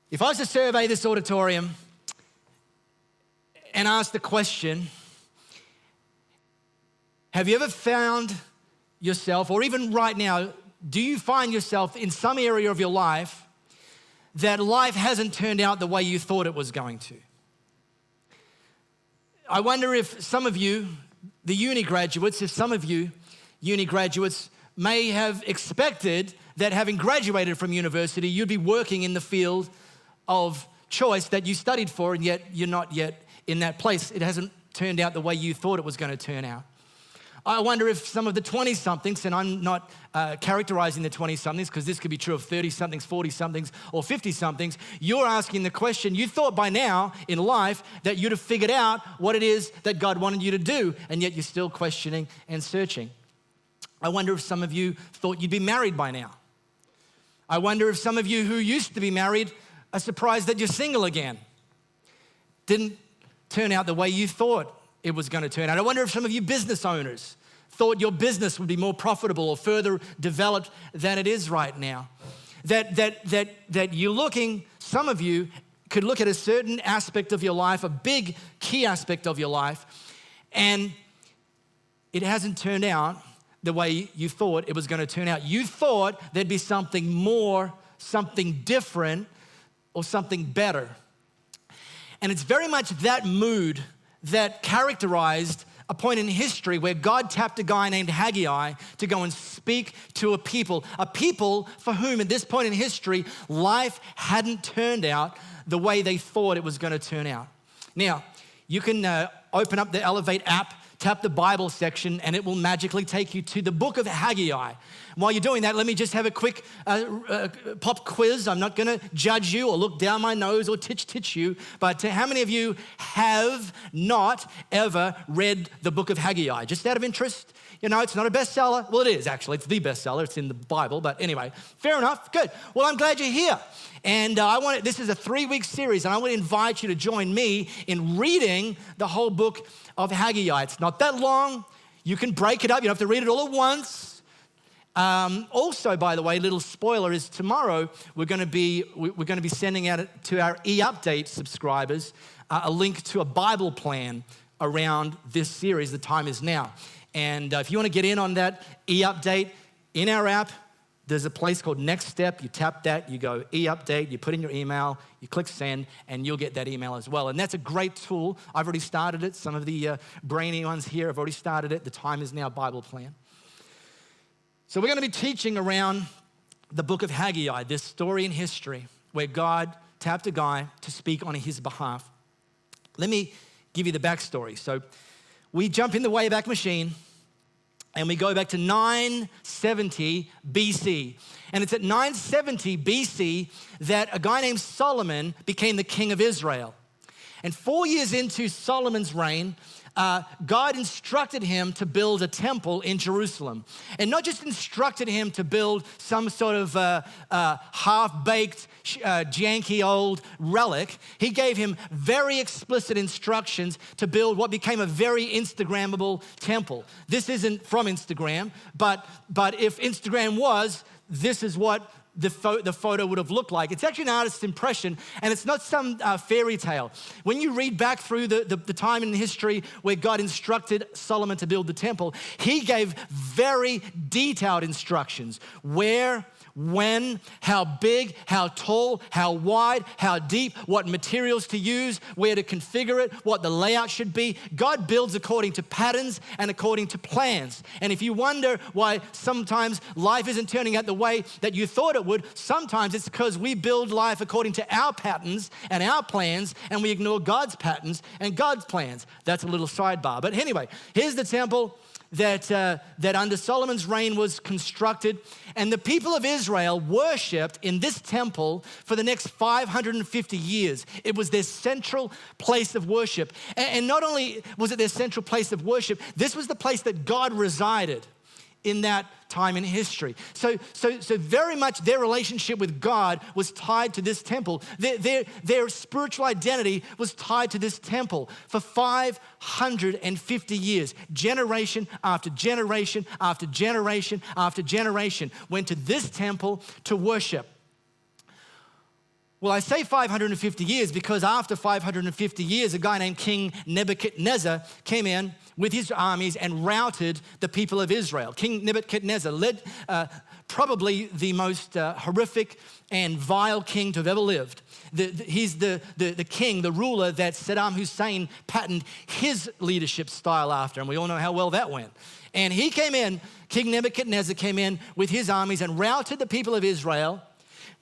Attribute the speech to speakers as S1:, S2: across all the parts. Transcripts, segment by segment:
S1: If I was to survey this auditorium and ask the question, have you ever found yourself, or even right now, do you find yourself in some area of your life that life hasn't turned out the way you thought it was going to? I wonder if some of you, the uni graduates, may have expected that having graduated from university, you'd be working in the field of choice that you studied for, and yet you're not yet in that place. It hasn't turned out the way you thought it was going to turn out. I wonder if some of the 20-somethings, and I'm not characterizing the 20-somethings because this could be true of 30-somethings, 40-somethings, or 50-somethings, you're asking the question, you thought by now in life that you'd have figured out what it is that God wanted you to do, and yet you're still questioning and searching. I wonder if some of you thought you'd be married by now. I wonder if some of you who used to be married are surprised that you're single again. Didn't turn out the way you thought it was going to turn out. I wonder if some of you business owners thought your business would be more profitable or further developed than it is right now. That you're looking, some of you could look at a certain aspect of your life, a big key aspect of your life, and it hasn't turned out the way you thought it was going to turn out. You thought there'd be something more, something different, or something better. And it's very much that mood that characterized a point in history where God tapped a guy named Haggai to go and speak to a people for whom at this point in history, life hadn't turned out the way they thought it was going to turn out. Now, you can open up the Elevate app, tap the Bible section, and it will magically take you to the book of Haggai. While you're doing that, let me just have a quick pop quiz. I'm not going to judge you or look down my nose or titch you, but how many of you have not ever read the book of Haggai? Just out of interest? You know, it's not a bestseller. Well, it is actually. It's the bestseller. It's in the Bible, but anyway, fair enough. Good. Well, I'm glad you're here. And this is a 3-week series, and I want to invite you to join me in reading the whole book of Haggai. It's not that long. You can break it up. You don't have to read it all at once. Also, by the way, little spoiler is tomorrow we're going to be sending out to our e-update subscribers a link to a Bible plan around this series. The time is now. And if you want to get in on that e-update in our app, there's a place called Next Step. You tap that, you go e-update, you put in your email, you click send, and you'll get that email as well. And that's a great tool. I've already started it. Some of the brainy ones here have already started it. The time is now Bible plan. So we're going to be teaching around the book of Haggai, this story in history where God tapped a guy to speak on his behalf. Let me give you the backstory. So we jump in the Wayback Machine, and we go back to 970 BC. And it's at 970 BC that a guy named Solomon became the king of Israel. And 4 years into Solomon's reign, God instructed him to build a temple in Jerusalem. And not just instructed him to build some sort of half-baked, janky old relic. He gave him very explicit instructions to build what became a very Instagrammable temple. This isn't from Instagram, but if Instagram was, this is what the photo would have looked like. It's actually an artist's impression, and it's not some fairy tale. When you read back through the time in history where God instructed Solomon to build the temple, he gave very detailed instructions. Where, when, how big, how tall, how wide, how deep, what materials to use, where to configure it, what the layout should be. God builds according to patterns and according to plans. And if you wonder why sometimes life isn't turning out the way that you thought it would, sometimes it's because we build life according to our patterns and our plans, and we ignore God's patterns and God's plans. That's a little sidebar. But anyway, here's the temple that under Solomon's reign was constructed, and the people of Israel worshipped in this temple for the next 550 years. It was their central place of worship. And not only was it their central place of worship, this was the place that God resided in that time in history. So very much their relationship with God was tied to this temple. Their spiritual identity was tied to this temple for 550 years. Generation after generation after generation after generation went to this temple to worship. Well, I say 550 years because after 550 years, a guy named King Nebuchadnezzar came in with his armies and routed the people of Israel. King Nebuchadnezzar led probably the most horrific and vile king to have ever lived. He's the king, the ruler that Saddam Hussein patterned his leadership style after, and we all know how well that went. And he came in, King Nebuchadnezzar came in with his armies and routed the people of Israel,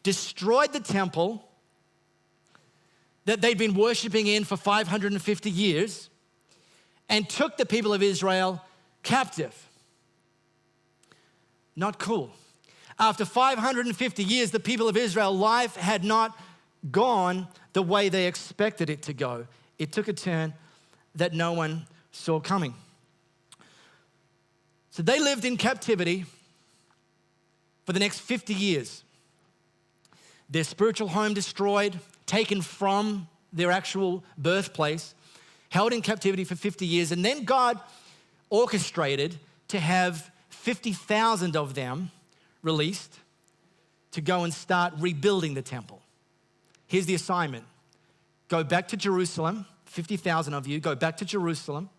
S1: destroyed the temple that they'd been worshiping in for 550 years, and took the people of Israel captive. Not cool. After 550 years, the people of Israel, life had not gone the way they expected it to go. It took a turn that no one saw coming. So they lived in captivity for the next 50 years. Their spiritual home destroyed, taken from their actual birthplace, held in captivity for 50 years, and then God orchestrated to have 50,000 of them released to go and start rebuilding the temple. Here's the assignment. Go back to Jerusalem, 50,000 of you, go back to Jerusalem.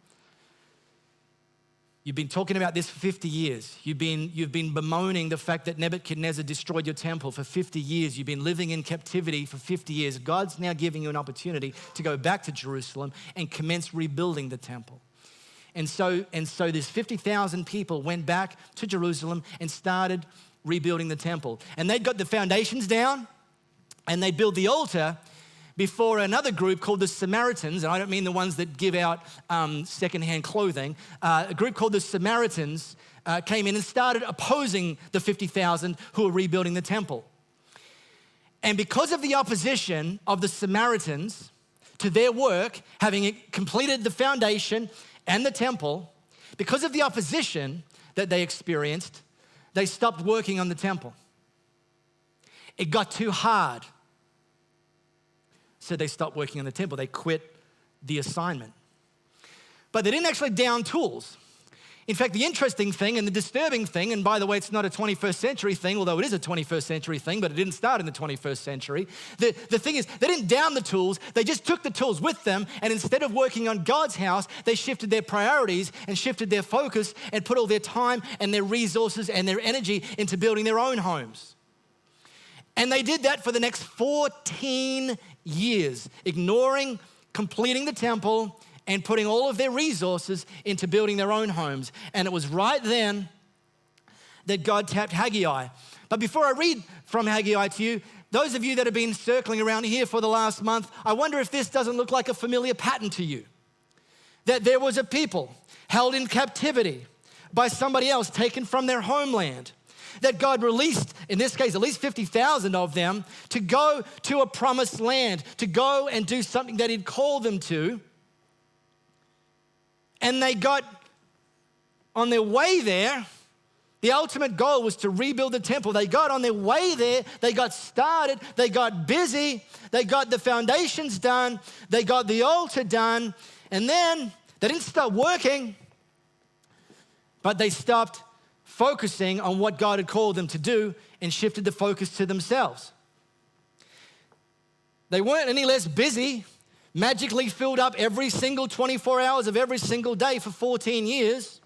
S1: You've been talking about this for 50 years. You've been bemoaning the fact that Nebuchadnezzar destroyed your temple for 50 years. You've been living in captivity for 50 years. God's now giving you an opportunity to go back to Jerusalem and commence rebuilding the temple. And so this 50,000 people went back to Jerusalem and started rebuilding the temple. And they'd got the foundations down and they'd build the altar before another group called the Samaritans, and I don't mean the ones that give out secondhand clothing, a group called the Samaritans came in and started opposing the 50,000 who were rebuilding the temple. And because of the opposition of the Samaritans to their work, having completed the foundation and the temple, because of the opposition that they experienced, they stopped working on the temple. It got too hard. So they stopped working on the temple. They quit the assignment. But they didn't actually down tools. In fact, the interesting thing and the disturbing thing, and by the way, it's not a 21st century thing, although it is a 21st century thing, but it didn't start in the 21st century. The thing is, they didn't down the tools. They just took the tools with them, and instead of working on God's house, they shifted their priorities and shifted their focus and put all their time and their resources and their energy into building their own homes. And they did that for the next 14 years, ignoring completing the temple and putting all of their resources into building their own homes. And it was right then that God tapped Haggai. But before I read from Haggai to you, those of you that have been circling around here for the last month, I wonder if this doesn't look like a familiar pattern to you. That there was a people held in captivity by somebody else, taken from their homeland, that God released, in this case, at least 50,000 of them, to go to a promised land, to go and do something that He'd called them to. And they got on their way there. The ultimate goal was to rebuild the temple. They got on their way there. They got started. They got busy. They got the foundations done. They got the altar done. And then they didn't stop working, but they stopped focusing on what God had called them to do and shifted the focus to themselves. They weren't any less busy, magically filled up every single 24 hours of every single day for 14 years.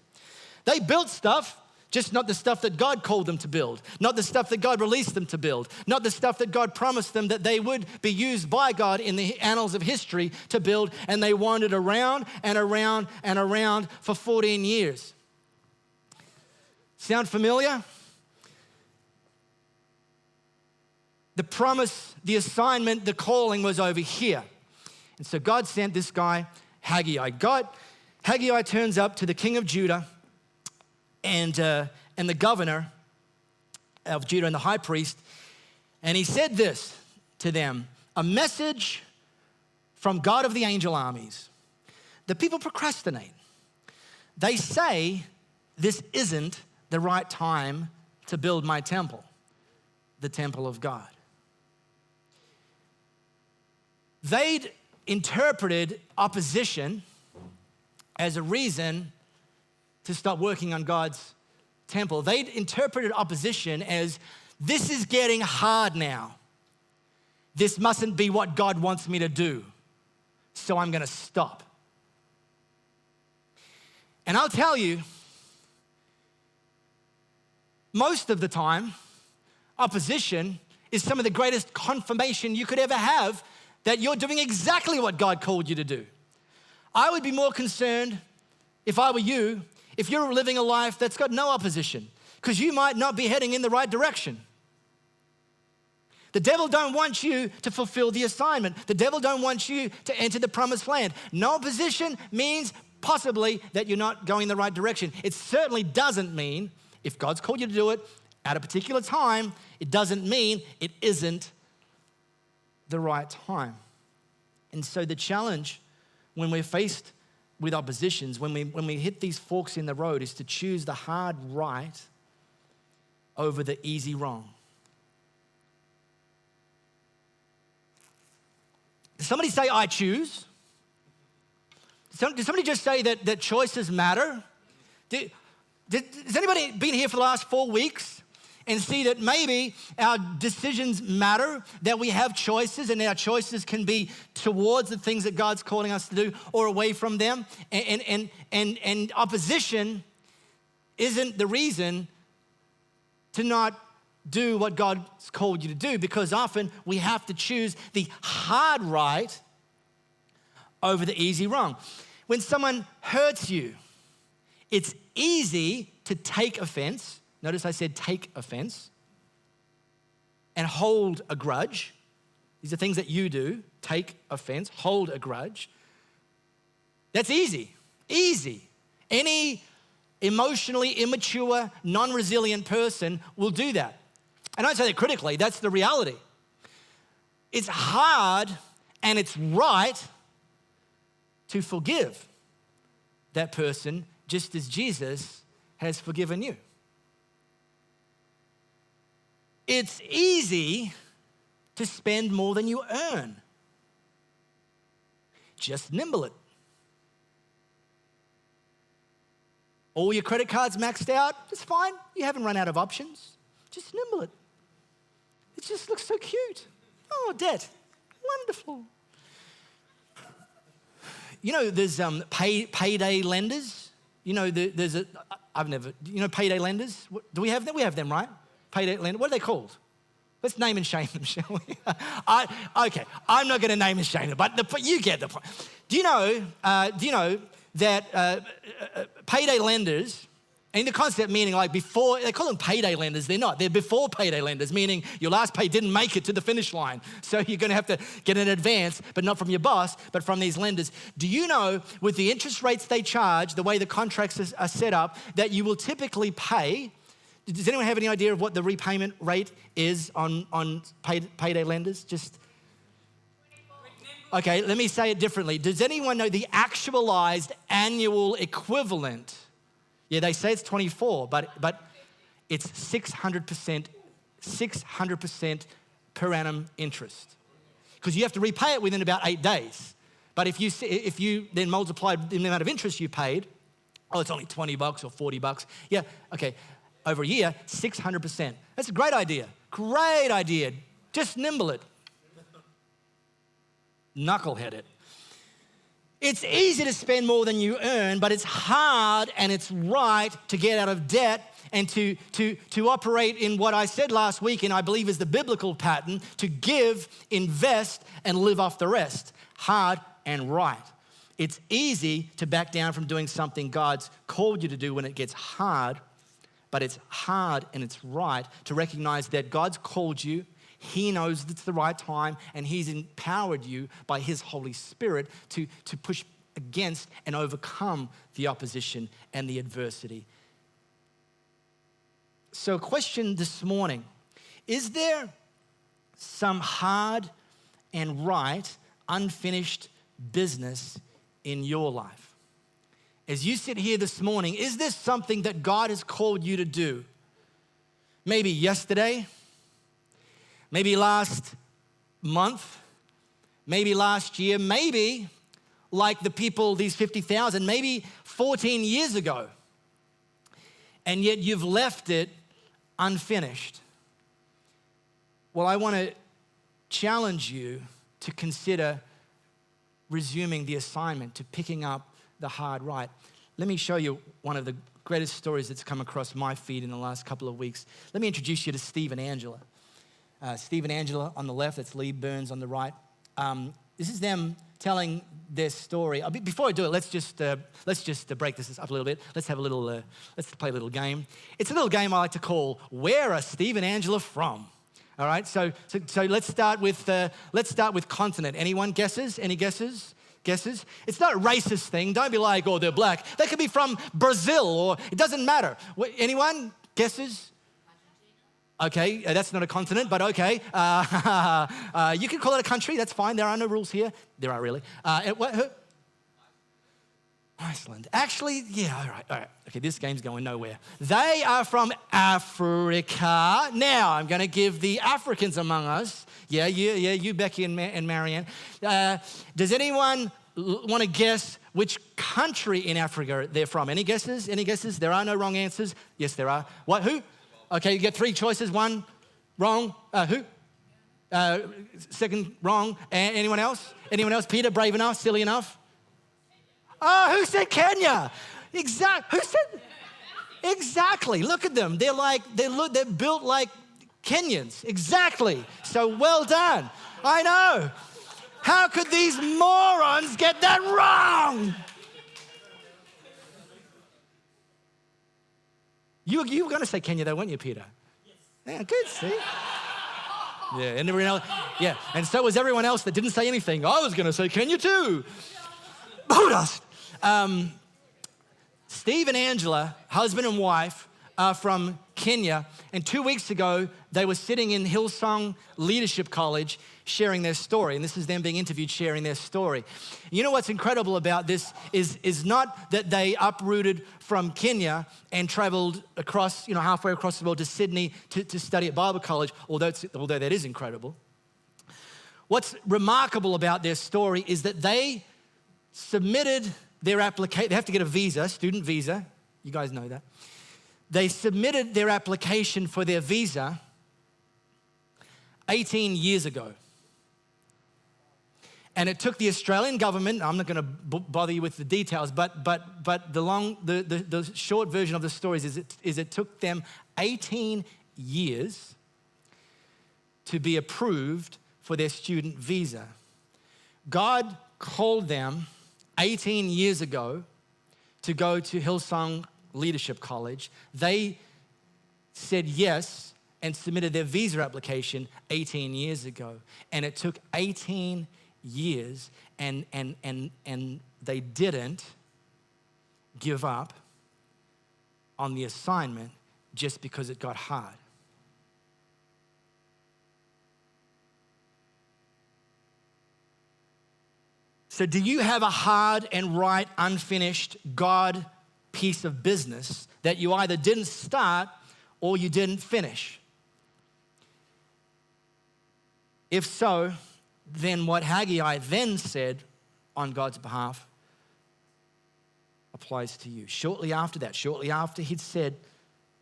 S1: They built stuff, just not the stuff that God called them to build, not the stuff that God released them to build, not the stuff that God promised them that they would be used by God in the annals of history to build, and they wandered around and around and around for 14 years. Sound familiar? The promise, the assignment, the calling was over here. And so God sent this guy, Haggai. Haggai turns up to the king of Judah and the governor of Judah and the high priest, and he said this to them, a message from God of the angel armies. The people procrastinate. They say this isn't the right time to build my temple, the temple of God. They'd interpreted opposition as a reason to stop working on God's temple. They'd interpreted opposition as, this is getting hard now. this mustn't be what God wants me to do, so I'm gonna stop. And I'll tell you, most of the time, opposition is some of the greatest confirmation you could ever have that you're doing exactly what God called you to do. I would be more concerned, if I were you, if you're living a life that's got no opposition, because you might not be heading in the right direction. The devil don't want you to fulfill the assignment. The devil don't want you to enter the promised land. No opposition means possibly that you're not going in the right direction. It certainly doesn't mean, if God's called you to do it at a particular time, it doesn't mean it isn't the right time. And so the challenge when we're faced with oppositions, when we hit these forks in the road, is to choose the hard right over the easy wrong. Does somebody say, I choose? Did somebody just say that choices matter? Has anybody been here for the last 4 weeks and see that maybe our decisions matter, that we have choices and our choices can be towards the things that God's calling us to do or away from them? And opposition isn't the reason to not do what God's called you to do, because often we have to choose the hard right over the easy wrong. When someone hurts you, it's easy to take offense. Notice I said take offense, and hold a grudge. These are things that you do. Take offense, hold a grudge. That's easy. Any emotionally immature, non-resilient person will do that. I don't say that critically, that's the reality. It's hard and it's right to forgive that person just as Jesus has forgiven you. It's easy to spend more than you earn. Just nimble it. All your credit cards maxed out, it's fine. You haven't run out of options. Just nimble it. It just looks so cute. Oh, debt. Wonderful. You know, there's payday lenders. You know, payday lenders? Do we have them? We have them, right? Payday lender. What are they called? Let's name and shame them, shall we? Okay, I'm not going to name and shame them, but you get the point. Do you know that payday lenders, and the concept meaning like before, they call them payday lenders, they're not. They're before payday lenders, meaning your last pay didn't make it to the finish line. So you're going to have to get an advance, but not from your boss, but from these lenders. Do you know with the interest rates they charge, the way the contracts are set up, that you will typically pay? Does anyone have any idea of what the repayment rate is on payday lenders? Okay, let me say it differently. Does anyone know the actualized annual equivalent? Yeah, they say it's 24, but it's 600% per annum interest. Because you have to repay it within about 8 days. But if you then multiply the amount of interest you paid, it's only $20 or $40. Yeah, okay, over a year, 600%. That's a great idea. Great idea. Just nimble it. Knucklehead it. It's easy to spend more than you earn, but it's hard and it's right to get out of debt and to operate in what I said last week, and I believe is the biblical pattern, to give, invest, and live off the rest. Hard and right. It's easy to back down from doing something God's called you to do when it gets hard, but it's hard and it's right to recognize that God's called you. He knows it's the right time, and He's empowered you by His Holy Spirit to push against and overcome the opposition and the adversity. So, question this morning, is there some hard and right, unfinished business in your life? As you sit here this morning, is this something that God has called you to do? Maybe yesterday, maybe last month, maybe last year, maybe like the people, these 50,000, maybe 14 years ago, and yet you've left it unfinished. Well, I want to challenge you to consider resuming the assignment, to picking up the hard right. Let me show you one of the greatest stories that's come across my feed in the last couple of weeks. Let me introduce you to Steve and Angela. Steve and Angela on the left, that's Lee Burns on the right. This is them telling their story. Before I do it, let's just break this up a little bit. Let's have a little, let's play a little game. It's a little game I like to call, Where Are Steve and Angela From? All right, so let's start with continent. Anyone guesses? Any guesses? Guesses? It's not a racist thing. Don't be like, oh, they're black. They could be from Brazil, or it doesn't matter. Anyone? Guesses? Okay, that's not a continent, but okay. You can call it a country. That's fine. There are no rules here. There are really. Iceland. Actually, yeah, all right. Okay, this game's going nowhere. They are from Africa. Now, I'm going to give the Africans among us. Yeah, you, Becky and Marianne. Does anyone want to guess which country in Africa they're from? Any guesses? Any guesses? There are no wrong answers. Yes, there are. What? Who? Okay, you get 3 choices. 1 wrong. Who? Second wrong. Anyone else? Anyone else? Peter, brave enough? Silly enough? Oh, who said Kenya? Who said? Exactly. Look at them. They're built like Kenyans. Exactly. So well done. I know. How could these morons get that wrong? You were going to say Kenya though, weren't you, Peter? Yes. Yeah, good, see? Yeah, and everyone else, yeah. And so was everyone else that didn't say anything. I was going to say Kenya too. Buddhist. Steve and Angela, husband and wife, are from Kenya. And 2 weeks ago, they were sitting in Hillsong Leadership College sharing their story. And this is them being interviewed, sharing their story. You know what's incredible about this is not that they uprooted from Kenya and traveled across, halfway across the world to Sydney to study at Bible college, although that is incredible. What's remarkable about their story is that they submitted their application. They have to get a visa, student visa. You guys know that. They submitted their application for their visa 18 years ago. And it took the Australian government, I'm not going to bother you with the details, but the short version of the story is it took them 18 years to be approved for their student visa. God called them 18 years ago to go to Hillsong Leadership College. They said yes and submitted their visa application 18 years ago. And it took 18 years and they didn't give up on the assignment just because it got hard. So do you have a hard and right, unfinished God piece of business that you either didn't start or you didn't finish? If so, then what Haggai then said on God's behalf applies to you. Shortly after he'd said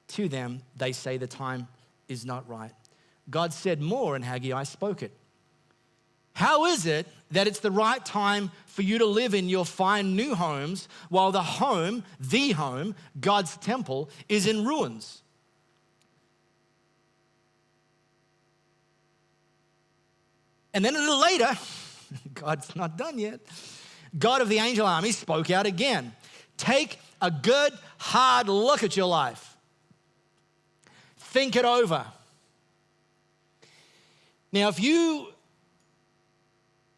S1: to them, they say the time is not right. God said more and Haggai spoke it. How is it that it's the right time for you to live in your fine new homes while the home, God's temple, is in ruins? And then a little later, God's not done yet, God of the angel army spoke out again. Take a good, hard look at your life. Think it over. Now, if you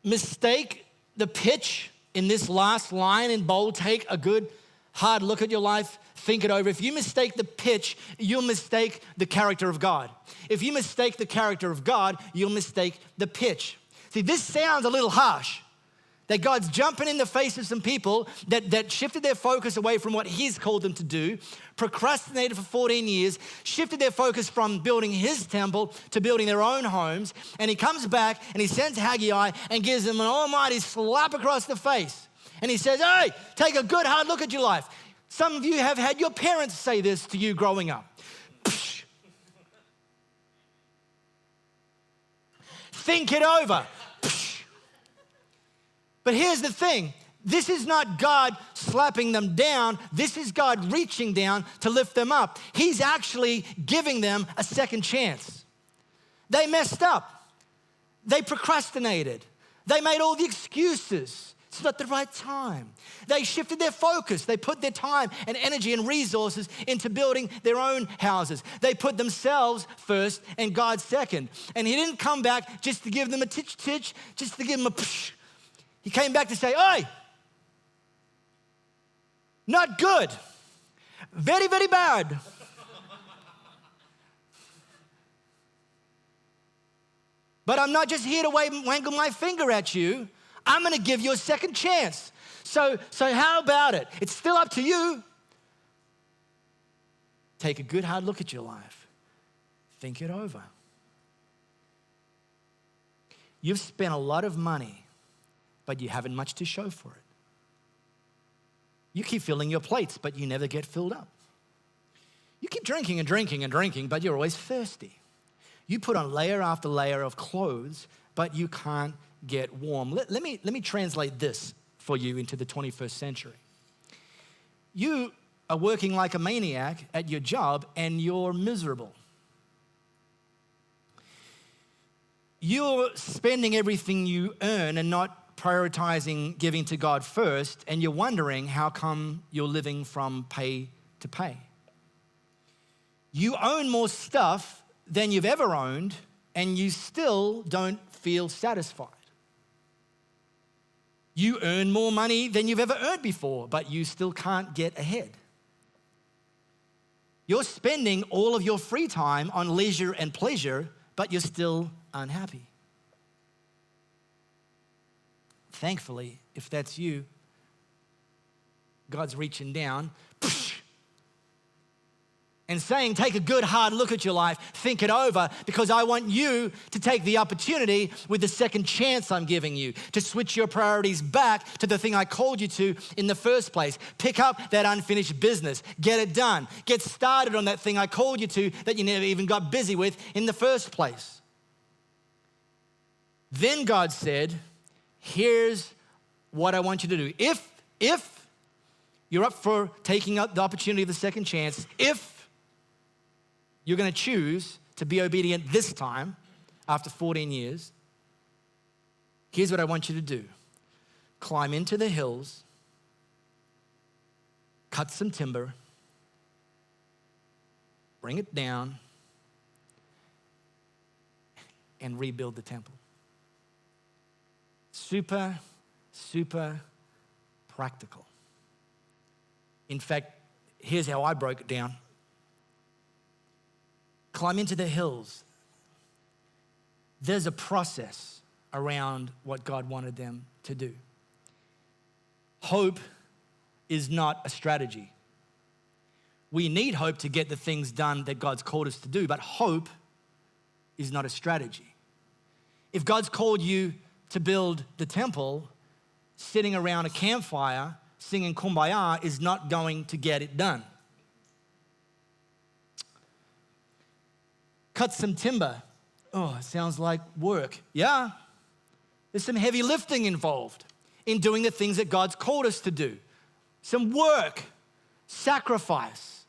S1: mistake the pitch in this last line in bold, take a good, hard look at your life, think it over. If you mistake the pitch, you'll mistake the character of God. If you mistake the character of God, you'll mistake the pitch. See, this sounds a little harsh, that God's jumping in the face of some people that shifted their focus away from what he's called them to do, procrastinated for 14 years, shifted their focus from building his temple to building their own homes, and he comes back and he sends Haggai and gives them an almighty slap across the face. And he says, hey, take a good hard look at your life. Some of you have had your parents say this to you growing up. Think it over. But here's the thing. This is not God slapping them down. This is God reaching down to lift them up. He's actually giving them a second chance. They messed up. They procrastinated. They made all the excuses. It's not the right time. They shifted their focus. They put their time and energy and resources into building their own houses. They put themselves first and God second. And he didn't come back just to give them a titch, just to give them a psh. He came back to say, "Oi, not good. Very, very bad." But I'm not just here to wangle my finger at you. I'm going to give you a second chance. So how about it? It's still up to you. Take a good hard look at your life. Think it over. You've spent a lot of money, but you haven't much to show for it. You keep filling your plates, but you never get filled up. You keep drinking and drinking and drinking, but you're always thirsty. You put on layer after layer of clothes, but you can't get warm. Let me translate this for you into the 21st century. You are working like a maniac at your job and you're miserable. You're spending everything you earn and not prioritizing giving to God first, and you're wondering how come you're living from pay to pay. You own more stuff than you've ever owned, and you still don't feel satisfied. You earn more money than you've ever earned before, but you still can't get ahead. You're spending all of your free time on leisure and pleasure, but you're still unhappy. Thankfully, if that's you, God's reaching down and saying, take a good hard look at your life, think it over, because I want you to take the opportunity with the second chance I'm giving you, to switch your priorities back to the thing I called you to in the first place. Pick up that unfinished business, get it done, get started on that thing I called you to that you never even got busy with in the first place. Then God said, here's what I want you to do. If you're up for taking up the opportunity of the second chance, if you're going to choose to be obedient this time, after 14 years, here's what I want you to do. Climb into the hills, cut some timber, bring it down, and rebuild the temple. Super, super practical. In fact, here's how I broke it down. Climb into the hills. There's a process around what God wanted them to do. Hope is not a strategy. We need hope to get the things done that God's called us to do, but hope is not a strategy. If God's called you to build the temple, sitting around a campfire singing Kumbaya is not going to get it done. Cut some timber. Oh, it sounds like work. Yeah, there's some heavy lifting involved in doing the things that God's called us to do. Some work, sacrifice.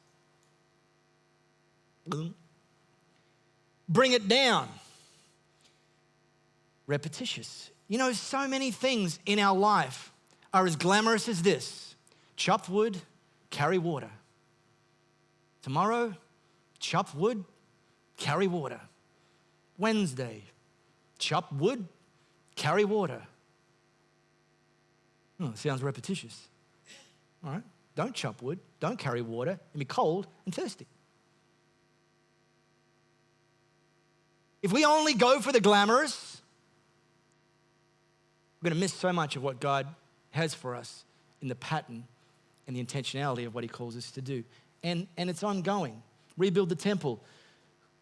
S1: Bring it down. Repetitious. You know, so many things in our life are as glamorous as this. Chop wood, carry water. Tomorrow, chop wood, carry water. Wednesday, chop wood, carry water. Oh, sounds repetitious. All right, don't chop wood, don't carry water, and be cold and thirsty. If we only go for the glamorous, we're going to miss so much of what God has for us in the pattern and the intentionality of what he calls us to do. And it's ongoing. Rebuild the temple.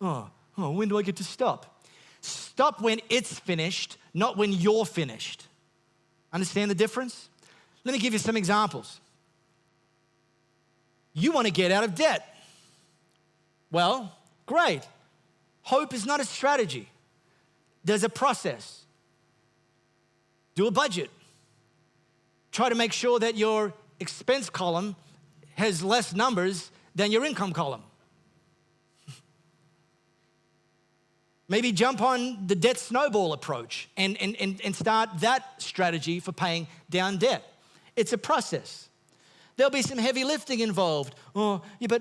S1: Oh, when do I get to stop? Stop when it's finished, not when you're finished. Understand the difference? Let me give you some examples. You want to get out of debt. Well, great. Hope is not a strategy. There's a process. Do a budget. Try to make sure that your expense column has less numbers than your income column. Maybe jump on the debt snowball approach and start that strategy for paying down debt. It's a process. There'll be some heavy lifting involved. Oh, yeah,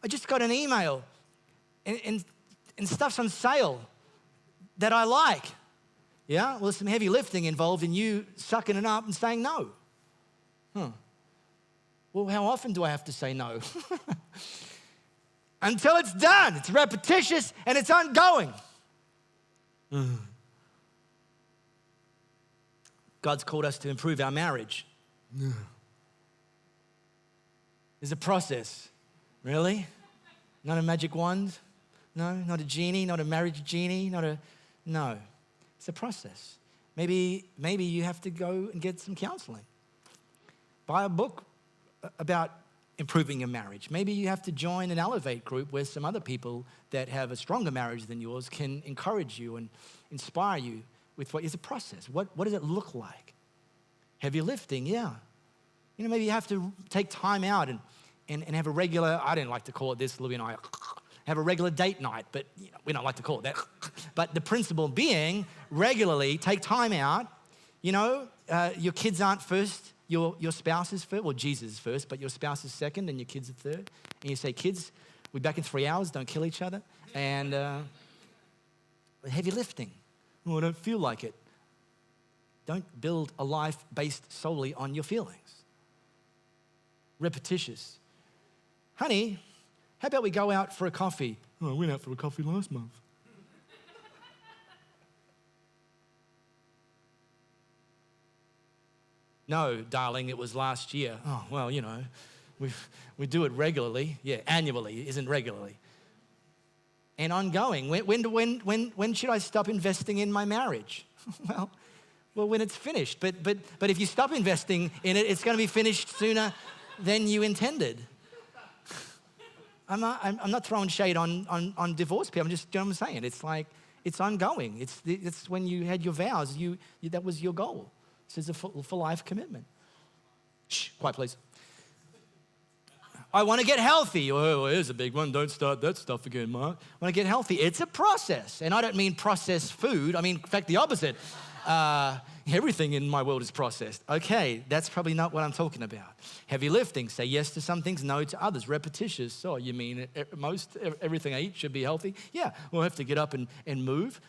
S1: I just got an email and stuff's on sale that I like. Yeah, well, there's some heavy lifting involved in you sucking it up and saying no. Well, how often do I have to say no? Until it's done. It's repetitious and it's ongoing. God's called us to improve our marriage. There's a process. Really? Not a magic wand? No, not a genie, not a marriage genie, no. It's a process. Maybe you have to go and get some counseling. Buy a book about improving your marriage. Maybe you have to join an Elevate group where some other people that have a stronger marriage than yours can encourage you and inspire you with what is a process. What does it look like? Heavy lifting, yeah. Maybe you have to take time out and have a regular, I don't like to call it this, Louie and I, have a regular date night, but we don't like to call it that. But the principle being, regularly take time out. Your kids aren't first, your spouse is first. Well, Jesus is first, but your spouse is second and your kids are third. And you say, kids, we're back in 3 hours, don't kill each other. And heavy lifting. Oh, I don't feel like it. Don't build a life based solely on your feelings. Repetitious. Honey, how about we go out for a coffee? Oh, I went out for a coffee last month. No, darling, it was last year. Oh, well, we do it regularly. Yeah, annually, isn't regularly. And ongoing. When should I stop investing in my marriage? Well, when it's finished. But if you stop investing in it, it's going to be finished sooner than you intended. I'm not throwing shade on divorce people. I'm just, I'm saying, it's like, it's ongoing. It's when you had your vows, that was your goal. This is a for life commitment. Shh, quiet please. I want to get healthy. Oh, here's a big one. Don't start that stuff again, Mark. I want to get healthy. It's a process. And I don't mean processed food. I mean, in fact, the opposite. Everything in my world is processed. Okay, that's probably not what I'm talking about. Heavy lifting, say yes to some things, no to others. Repetitious, so you mean everything I eat should be healthy? Yeah, well, I have to get up and move.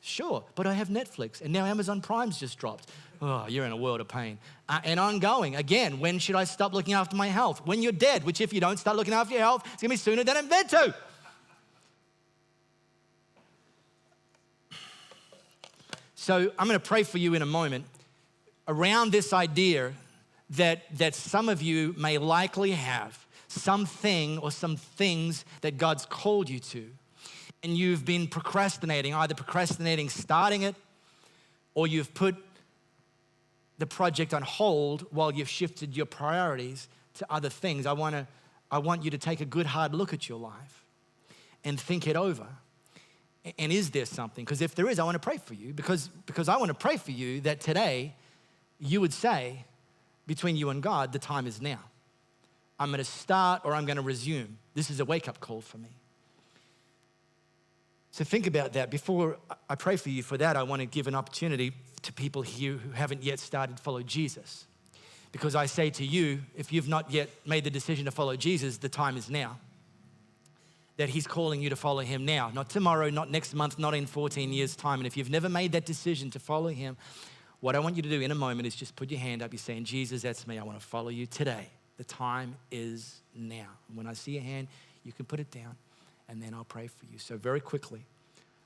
S1: Sure, but I have Netflix, and now Amazon Prime's just dropped. Oh, you're in a world of pain. And ongoing, again, when should I stop looking after my health? When you're dead, which if you don't start looking after your health, it's gonna be sooner than I'm meant to. So I'm going to pray for you in a moment around this idea that some of you may likely have something or some things that God's called you to, and you've been procrastinating, either procrastinating starting it, or you've put the project on hold while you've shifted your priorities to other things. I want you to take a good hard look at your life and think it over. And is there something? Because if there is, I want to pray for you because I want to pray for you that today you would say, between you and God, the time is now. I'm going to start or I'm going to resume. This is a wake-up call for me. So think about that. Before I pray for you for that, I want to give an opportunity to people here who haven't yet started to follow Jesus. Because I say to you, if you've not yet made the decision to follow Jesus, the time is now. That he's calling you to follow him now, not tomorrow, not next month, not in 14 years' time. And if you've never made that decision to follow him, what I want you to do in a moment is just put your hand up. You're saying, Jesus, that's me. I want to follow you today. The time is now. When I see your hand, you can put it down and then I'll pray for you. So very quickly,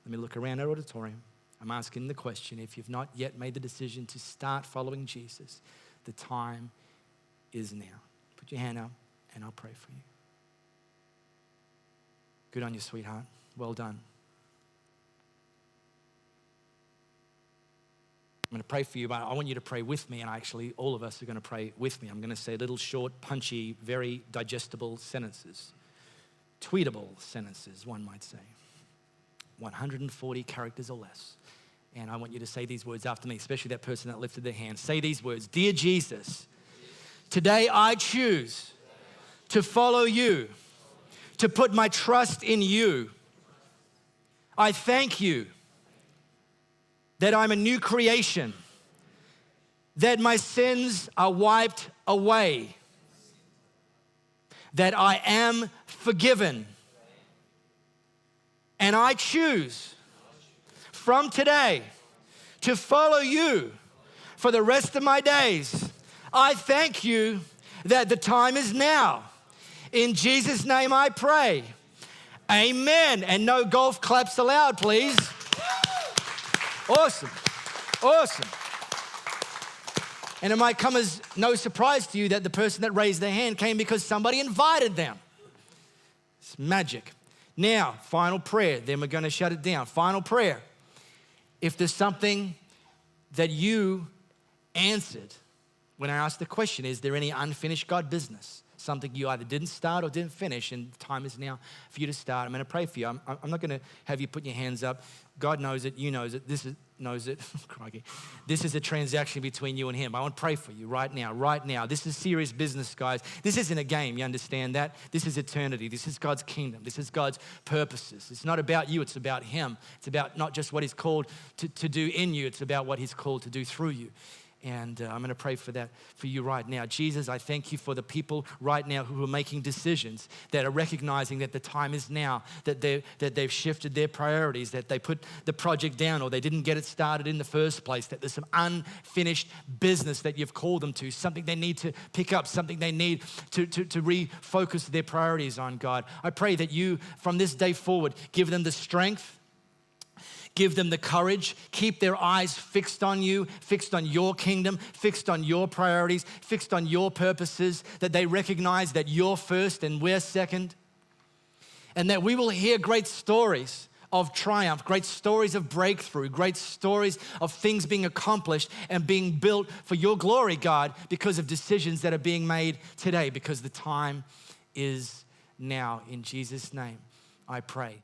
S1: let me look around our auditorium. I'm asking the question, if you've not yet made the decision to start following Jesus, the time is now. Put your hand up and I'll pray for you. Good on you, sweetheart. Well done. I'm going to pray for you, but I want you to pray with me, and actually all of us are going to pray with me. I'm going to say little short, punchy, very digestible sentences. tweetable sentences, one might say. 140 characters or less. And I want you to say these words after me, especially that person that lifted their hand. Say these words. Dear Jesus, today I choose to follow you, to put my trust in you. I thank you that I'm a new creation, that my sins are wiped away, that I am forgiven. And I choose from today to follow you for the rest of my days. I thank you that the time is now. In Jesus' name I pray. Amen. And no golf claps allowed, please. Awesome. Awesome. And it might come as no surprise to you that the person that raised their hand came because somebody invited them. It's magic. Now, final prayer. Then we're going to shut it down. Final prayer. If there's something that you answered when I asked the question, is there any unfinished God business? Something you either didn't start or didn't finish, and the time is now for you to start. I'm going to pray for you. I'm not going to have you put your hands up. God knows it. You knows it. Knows it. Crikey. This is a transaction between you and him. I want to pray for you right now, right now. This is serious business, guys. This isn't a game. You understand that? This is eternity. This is God's kingdom. This is God's purposes. It's not about you. It's about him. It's about not just what he's called to do in you. It's about what he's called to do through you. And I'm going to pray for that for you right now. Jesus, I thank you for the people right now who are making decisions, that are recognizing that the time is now, that they've shifted their priorities, that they put the project down or they didn't get it started in the first place, that there's some unfinished business that you've called them to, something they need to pick up, something they need to refocus their priorities on, God. I pray that you, from this day forward, give them the strength, give them the courage, keep their eyes fixed on you, fixed on your kingdom, fixed on your priorities, fixed on your purposes, that they recognize that you're first and we're second, and that we will hear great stories of triumph, great stories of breakthrough, great stories of things being accomplished and being built for your glory, God, because of decisions that are being made today, because the time is now. In Jesus' name, I pray.